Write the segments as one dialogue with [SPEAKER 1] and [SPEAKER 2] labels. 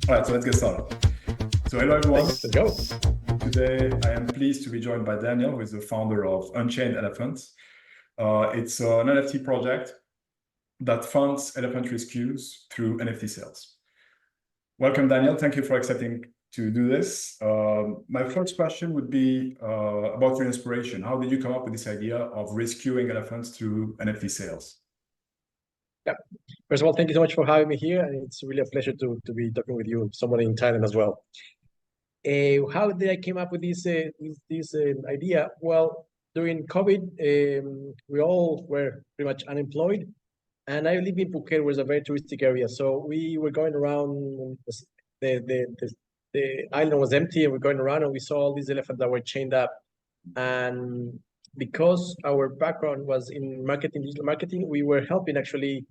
[SPEAKER 1] All right, so let's get started. So hello everyone.
[SPEAKER 2] Let's go.
[SPEAKER 1] Today I am pleased to be joined by Daniel, who is the founder of Unchained Elephants. It's an NFT project that funds elephant rescues through NFT sales. Welcome, Daniel. Thank you for accepting to do this. My first question would be about your inspiration. How did you come up with this idea of rescuing elephants through NFT sales?
[SPEAKER 2] Yeah. First of all, thank you so much for having me here, and it's really a pleasure to be talking with you, someone in Thailand as well. How did I came up with this idea? Well, during COVID, we all were pretty much unemployed, and I live in Phuket, which is a very touristic area. So we were going around. The island was empty, and we're going around, and we saw all these elephants that were chained up. And because our background was in marketing, digital marketing, we were helping actually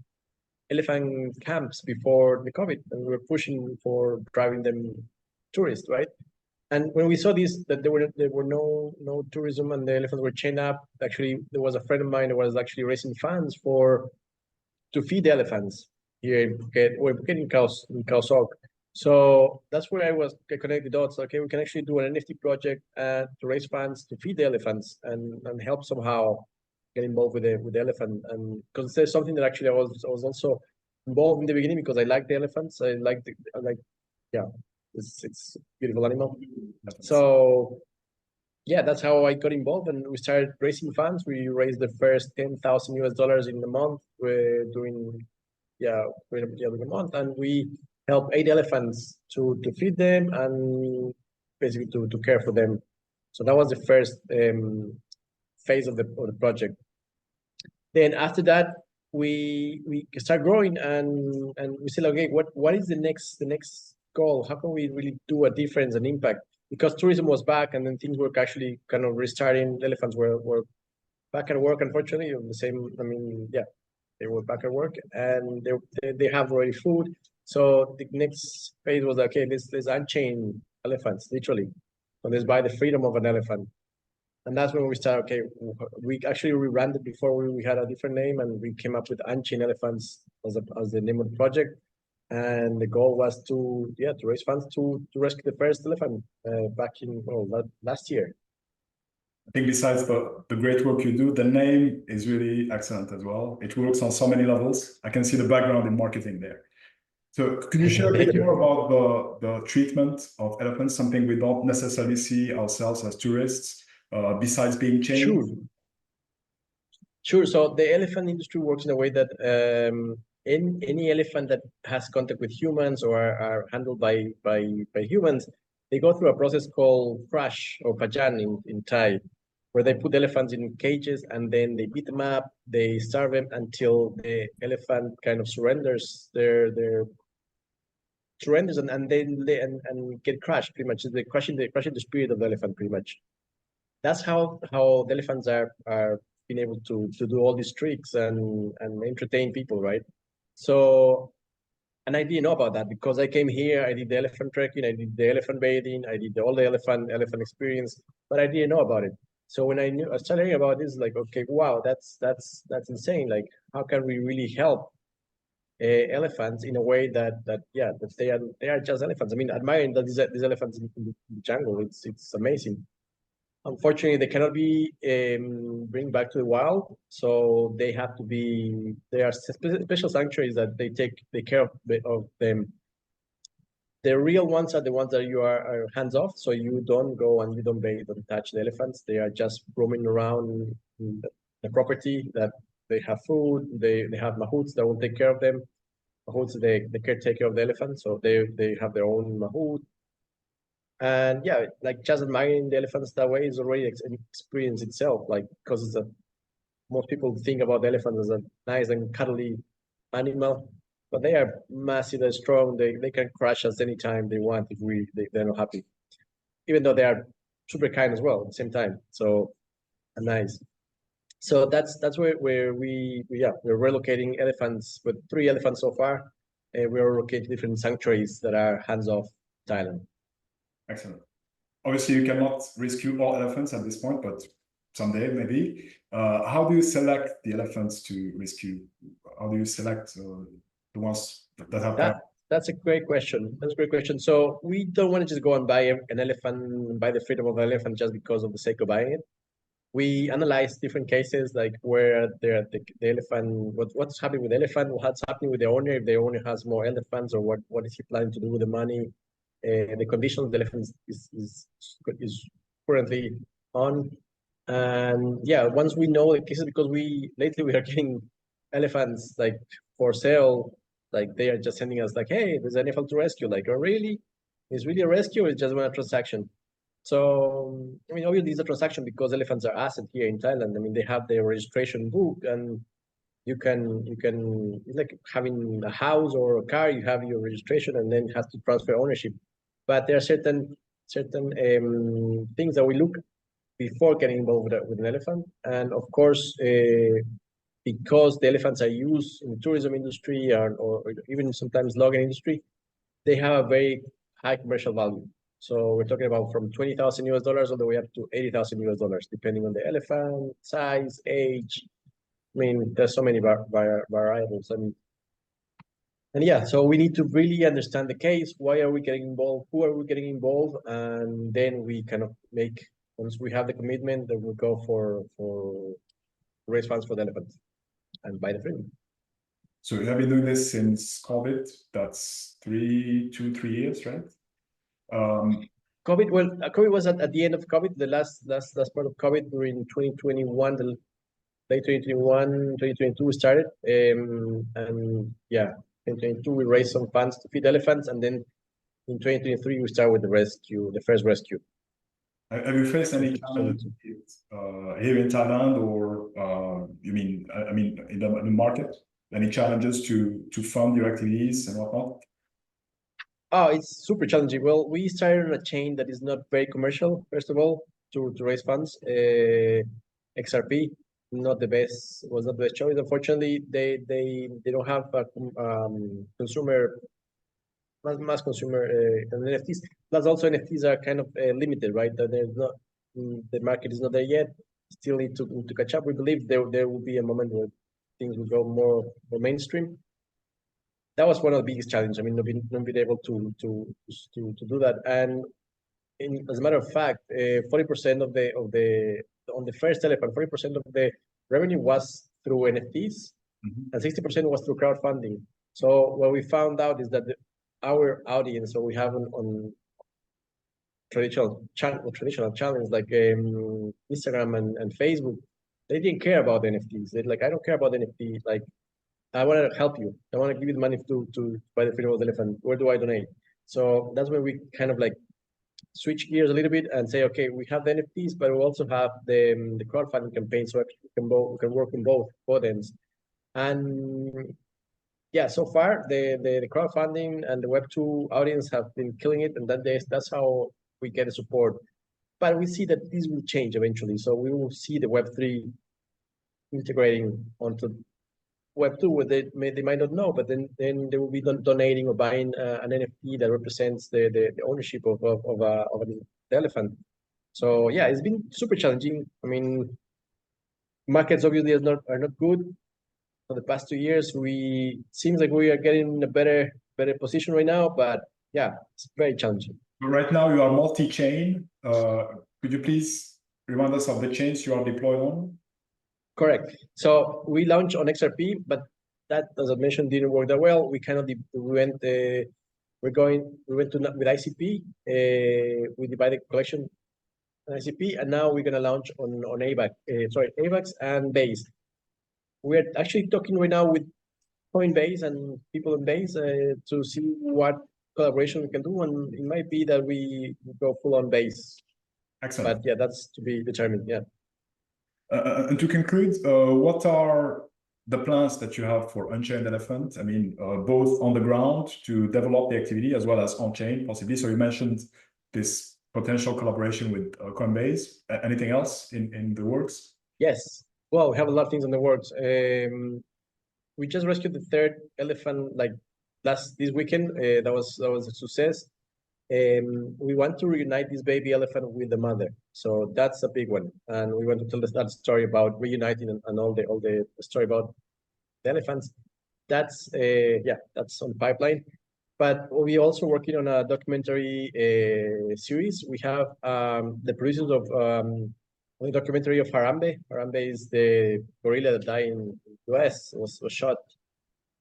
[SPEAKER 2] elephant camps before the COVID, and we were pushing for driving them tourists, right? And when we saw this, that there were no tourism and the elephants were chained up, actually there was a friend of mine that was actually raising funds to feed the elephants here in Phuket, or Phuket in Khao Sok. So that's where I connected the dots. Okay, we can actually do an NFT project to raise funds to feed the elephants and help somehow get involved with the elephant. And because there's something that actually I was also involved in the beginning because I like the elephants. Yeah, it's a beautiful animal. So yeah, that's how I got involved, and we started raising funds. We raised the first $10,000 in the month. We're doing the month, and we help 8 elephants to feed them and basically to care for them. So that was the first phase of the project. Then after that, we start growing and we said, okay, what is the next goal? How can we really do a difference and impact? Because tourism was back, and then things were actually kind of restarting. The elephants were back at work, unfortunately. The same, I mean, yeah, they were back at work, and they have already food. So the next phase was, okay, let's unchain elephants, literally. So let's buy the freedom of an elephant. And that's when we started, okay, we actually rebranded before. We had a different name, and we came up with Unchained Elephants as the name of the project. And the goal was to raise funds to rescue the first elephant back in last year.
[SPEAKER 1] I think besides the great work you do, the name is really excellent as well. It works on so many levels. I can see the background in marketing there. So could you share a bit more about the treatment of elephants, something we don't necessarily see ourselves as tourists, besides being chained?
[SPEAKER 2] Sure. So the elephant industry works in a way that any elephant that has contact with humans or are handled by humans, they go through a process called crush or pajan in Thai, where they put elephants in cages and then they beat them up, they starve them until the elephant kind of surrenders and then get crushed pretty much. They're crushing the spirit of the elephant pretty much. That's how the elephants are being able to do all these tricks and entertain people, right? So, and I didn't know about that because I came here, I did the elephant trekking, I did the elephant bathing, I did all the elephant experience, but I didn't know about it. So when I started hearing about this, like, okay, wow, that's insane. Like, how can we really help elephants in a way that they are just elephants? I mean, admiring that these elephants in the jungle, it's amazing. Unfortunately, they cannot be bring back to the wild, so they have to be. There are special sanctuaries that they take care of them. The real ones are the ones that you are hands off, so you don't go and you don't touch the elephants. They are just roaming around the property. That they have food. They have mahouts that will take care of them. Mahouts, the caretaker of the elephant, so they have their own mahout. And yeah, like just admiring the elephants that way is already an experience itself. Like, because it's most people think about the elephants as a nice and cuddly animal, but they are massive and strong. They can crush us anytime they want if they're not happy. Even though they are super kind as well at the same time. So nice. So that's where we're relocating elephants with 3 elephants so far. We're locating different sanctuaries that are hands off Thailand.
[SPEAKER 1] Excellent. Obviously, you cannot rescue all elephants at this point, but someday maybe. How do you select the elephants to rescue? How do you select the ones that have
[SPEAKER 2] That's a great question. That's a great question. So we don't want to just go and buy an elephant, buy the freedom of an elephant just because of the sake of buying it. We analyze different cases, like where the elephant, what's happening with the elephant, what's happening with the owner, if the owner has more elephants, or what is he planning to do with the money, the condition of the elephant is currently on. And yeah, once we know the cases, because lately we are getting elephants like for sale, like they are just sending us like, hey, there's an elephant to rescue. Like, oh really? It's really a rescue, or it's just one transaction? So, I mean, obviously it's a transaction because elephants are asset here in Thailand. I mean, they have their registration book, and it's like having a house or a car. You have your registration, and then have to transfer ownership. But there are certain things that we look before getting involved with an elephant. And of course, because the elephants are used in the tourism industry or even sometimes logging industry, they have a very high commercial value. So we're talking about from 20,000 US dollars all the way up to 80,000 US dollars, depending on the elephant, size, age. I mean, there's so many variables. And yeah, so we need to really understand the case. Why are we getting involved? Who are we getting involved? And then we kind of make, once we have the commitment, then we go for raise funds for the elephant and buy the freedom.
[SPEAKER 1] So you have been doing this since COVID. That's 3 years, right?
[SPEAKER 2] COVID, well, COVID was at the end of COVID, the last part of COVID during 2021, the late 2021, 2022 we started. And yeah, in 2022 we raised some funds to feed elephants, and then in 2023 we started with the first rescue.
[SPEAKER 1] Have you faced any challenges here in Thailand, or you mean, I mean, in the market? Any challenges to fund your activities and whatnot?
[SPEAKER 2] Oh, it's super challenging. Well, we started on a chain that is not very commercial, first of all, to raise funds. XRP, was not the best choice. Unfortunately, they don't have a consumer mass consumer NFTs. Plus, also NFTs are kind of limited, right? That there's not the market is not there yet. Still need to catch up. We believe there will be a moment where things will go more mainstream. That was one of the biggest challenges. I mean, not being able to do that. And as a matter of fact, 40% of the on the first elephant, 40% of the revenue was through NFTs, and 60% was through crowdfunding. So what we found out is that our audience, so we have on traditional channels like Instagram and Facebook, they didn't care about NFTs. They're like, I don't care about NFT. Like, I want to help you. I want to give you the money to buy the freedom of the elephant. Where do I donate? So that's when we kind of like switch gears a little bit and say, okay, we have the NFTs, but we also have the crowdfunding campaign, so we can work in both ends. And yeah, so far the crowdfunding and the Web2 audience have been killing it, and that's how we get the support. But we see that this will change eventually. So we will see the Web3 integrating onto Web2, where they might not know, but then they will be donating or buying an NFT that represents the ownership of an elephant. So yeah, it's been super challenging. I mean, markets obviously are not good. For the past 2 years, seems like we are getting in a better position right now, but yeah, it's very challenging.
[SPEAKER 1] Right now you are multi-chain. Could you please remind us of the chains you are deployed on?
[SPEAKER 2] Correct. So we launched on XRP, but that, as I mentioned, didn't work that well. We kind of we went to with ICP. We divided collection on ICP, and now we're gonna launch on AVAX and Base. We're actually talking right now with Coinbase and people in Base to see what collaboration we can do, and it might be that we go full on Base.
[SPEAKER 1] Excellent.
[SPEAKER 2] But yeah, that's to be determined. Yeah.
[SPEAKER 1] And to conclude, what are the plans that you have for Unchained Elephant? I mean, both on the ground to develop the activity as well as on-chain, possibly. So you mentioned this potential collaboration with Coinbase. Anything else in the works?
[SPEAKER 2] Yes. Well, we have a lot of things in the works. We just rescued the third elephant like this weekend. That was a success. We want to reunite this baby elephant with the mother, so that's a big one. And we want to tell that story about reuniting and all the story about the elephants. That's that's on pipeline. but we also working on a documentary series. We have the producers of the documentary of Harambe. Harambe is the gorilla that died in the US, was shot.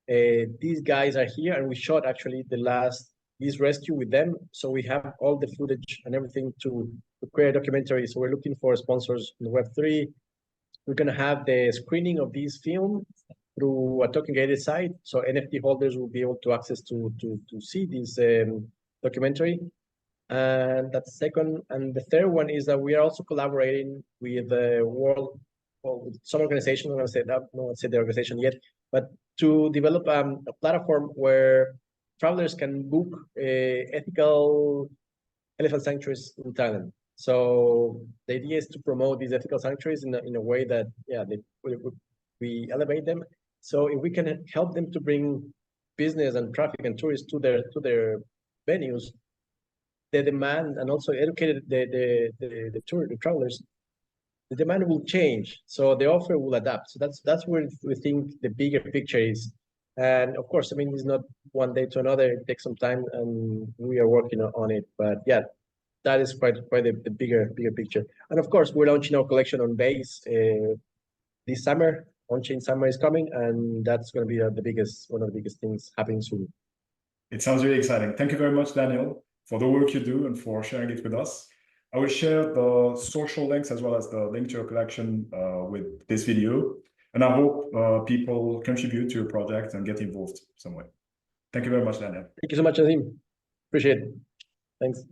[SPEAKER 2] These guys are here, and we shot actually this rescue with them. So we have all the footage and everything to create a documentary. So we're looking for sponsors in Web3. We're gonna have the screening of this film through a token-gated site, so NFT holders will be able to access to see this documentary. And that's the second. And the third one is that we are also collaborating with the world, well, with some organization. I'm gonna say that, I won't say the organization yet, but to develop a platform where travelers can book ethical elephant sanctuaries in Thailand. So the idea is to promote these ethical sanctuaries in a way that, yeah, we elevate them. So if we can help them to bring business and traffic and tourists to their venues, the demand, and also educated the travelers, the demand will change. So the offer will adapt. So that's where we think the bigger picture is. And of course, I mean, it's not one day to another. It takes some time, and we are working on it. But yeah, that is quite the bigger picture. And of course, we're launching our collection on base this summer. Unchained summer is coming, and that's going to be one of the biggest things happening soon.
[SPEAKER 1] It sounds really exciting. Thank you very much, Daniel, for the work you do and for sharing it with us. I will share the social links as well as the link to your collection with this video. And I hope people contribute to your project and get involved some way. Thank you very much, Daniel.
[SPEAKER 2] Thank you so much, Azim. Appreciate it. Thanks.